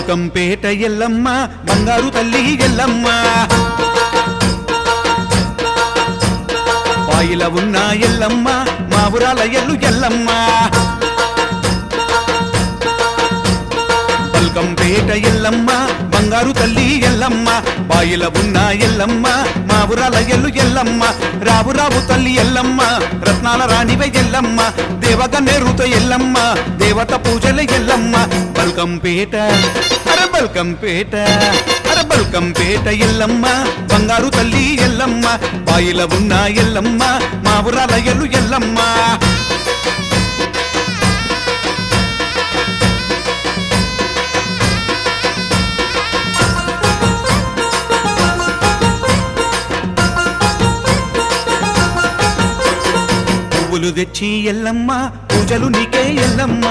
బల్కంపేట ఎల్లమ్మ బంగారు తల్లి ఎల్లమ్మ పాయిల ఉన్న ఎల్లమ్మ మా ఊరాల ఎల్లు ఎల్లమ్మ బల్కంపేట ఎల్లమ్మ బంగారు తల్లి ఎల్లమ్మ బాయిల ఉన్న ఎల్లమ్మ మా ఊరాల ఎల్లు ఎల్లమ్మ రావు రావు తల్లి ఎల్లమ్మ రత్నాల రాణివై ఎల్లమ్మ దేవగన్నేరుతో ఎల్లమ్మ దేవత పూజల ఎల్లమ్మ బల్కంపేట అర బల్కంపేట అర బల్కంపేట ఎల్లమ్మ బంగారు తల్లి ఎల్లమ్మ బాయిల ఉన్న ఎల్లమ్మ మా ఊరాల ఎల్లు ఎల్లమ్మ పువ్వులు తెచ్చి ఎల్లమ్మ పూజలు నీకే ఎల్లమ్మ